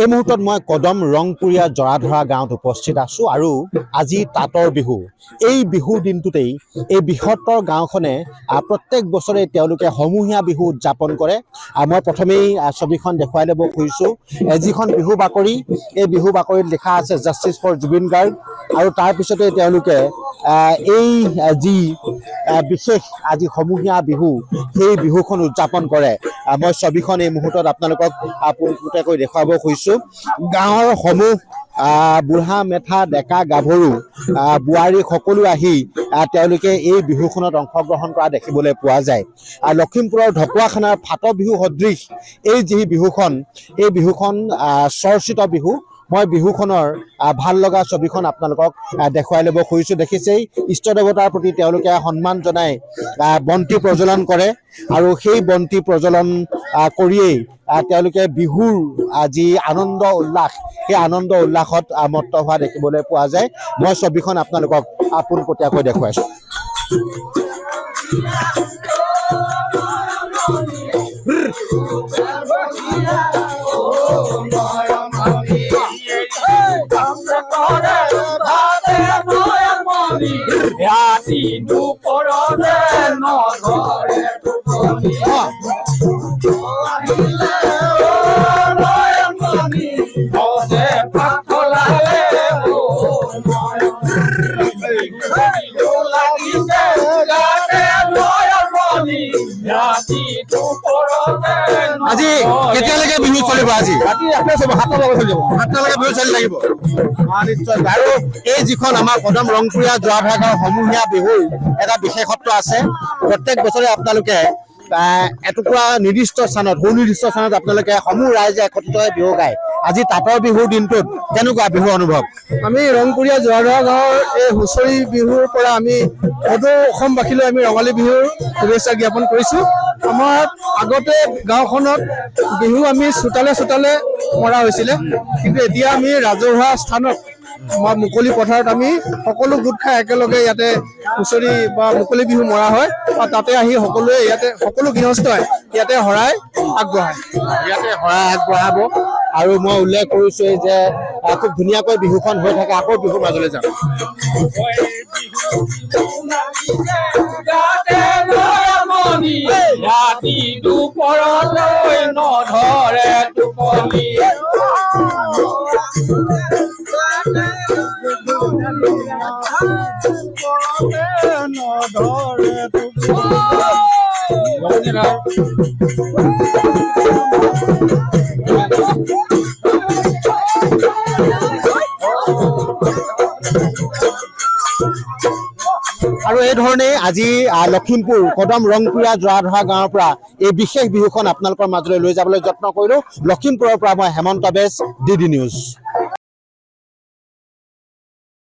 এই মুহূৰ্তত মই কদম ৰংপুৰীয়া জৰাধৰা গাঁৱত উপস্থিত আছোঁ আৰু আজি তাঁতৰ বিহু। এই বিহুৰ দিনটোতেই এই বৃহত্তৰ গাঁওখনে প্ৰত্যেক বছৰে তেওঁলোকে সমূহীয়া বিহু উদযাপন কৰে। মই প্ৰথমেই ছবিখন দেখুৱাই ল'ব খুজিছোঁ। যিখন বিহু বাকৰি, এই বিহু বাকৰিত লিখা আছে জাষ্টিছ ফৰ জুবিন গাৰ্গ, আৰু তাৰপিছতে তেওঁলোকে এই যি বিশেষ আজি সমূহীয়া বিহু, সেই বিহুখন উদযাপন কৰে। মই ছবিখন এই মুহূৰ্তত আপোনালোকক পোনপটীয়াকৈ দেখুৱাব খুজিছোঁ। গাঁৱৰ সমূহ বুঢ়া মেথা ডেকা গাভৰু বোৱাৰী সকলো আহি তেওঁলোকে এই বিহুখনত অংশগ্ৰহণ কৰা দেখিবলৈ পোৱা যায়। লখিমপুৰৰ ঢকুৱাখানাৰ ফাট বিহু সদৃশ এই যি বিহুখন, এই বিহুখন চৰ্চিত বিহু। মই বিহুখনৰ ভাল লগা ছবিখন আপোনালোকক দেখুৱাই ল'ব খুজিছোঁ। দেখিছেই ইষ্ট দেৱতাৰ প্ৰতি তেওঁলোকে সন্মান জনাই বন্তি প্ৰজ্বলন কৰে, আৰু সেই বন্তি প্ৰজ্বলন কৰিয়েই তেওঁলোকে বিহুৰ যি আনন্দ উল্লাস, সেই আনন্দ উল্লাসত মত্ত হোৱা দেখিবলৈ পোৱা যায়। মই ছবিখন আপোনালোকক পোনপটীয়াকৈ দেখুৱাইছোঁ। আজি কেতিয়ালৈকে বিহু চলিব? আজি ৰাতি 7টালৈকে চলিব। 7টালৈকে বিহু চলি থাকিব নিশ্চয়। আৰু এই যিখন আমাৰ কদম ৰংপুৰীয়া জৰাধৰা গাঁৱৰ সমূহীয়া বিহুৰ এটা বিশেষত্ব আছে। প্ৰত্যেক বছৰে আপোনালোকে এটুকুৰা নিৰ্দিষ্ট স্থানত, সুনিৰ্দিষ্ট স্থানত আপোনালোকে সমূহ ৰাইজে একত্ৰিত হৈ বিহু গায়। আজি তাঁতৰ বিহুৰ দিনটোত কেনেকুৱা বিহু অনুভৱ? আমি ৰংপুৰীয়া জৰাধৰা গাঁৱৰ এই হুঁচৰি বিহুৰ পৰা আমি সদৌ অসমবাসীলৈ আমি ৰঙালী বিহুৰ শুভেচ্ছা জ্ঞাপন কৰিছোঁ। আমাৰ আগতে গাঁওখনত বিহু আমি চোতালে চোতালে মৰা হৈছিলে, কিন্তু এতিয়া আমি ৰাজহুৱা স্থানত মুকলি পথাৰত আমি সকলো গোট খাই একেলগে ইয়াতে হুঁচৰি বা মুকলি বিহু মৰা হয়, আৰু তাতে আহি সকলোৱে ইয়াতে সকলো গৃহস্থই ইয়াতে শৰাই আগবঢ়াব। আৰু মই উল্লেখ কৰিছোঁ যে খুব ধুনীয়াকৈ বিহুখন হৈ থাকে। আকৌ বিহুৰ মাজলৈ যাম। ৰাতি দুপৰলৈ নধৰে টোপনি, আৰু এই ধৰণেই আজি লখিমপুৰ কদম ৰংপুৰীয়া জৰাধৰা গাঁৱৰ পৰা এই বিশেষ বিহুখন আপোনালোকৰ মাজলৈ লৈ যাবলৈ যত্ন কৰিলোঁ। লখিমপুৰৰ পৰা মই হেমন্ত বেজ, DD নিউজ।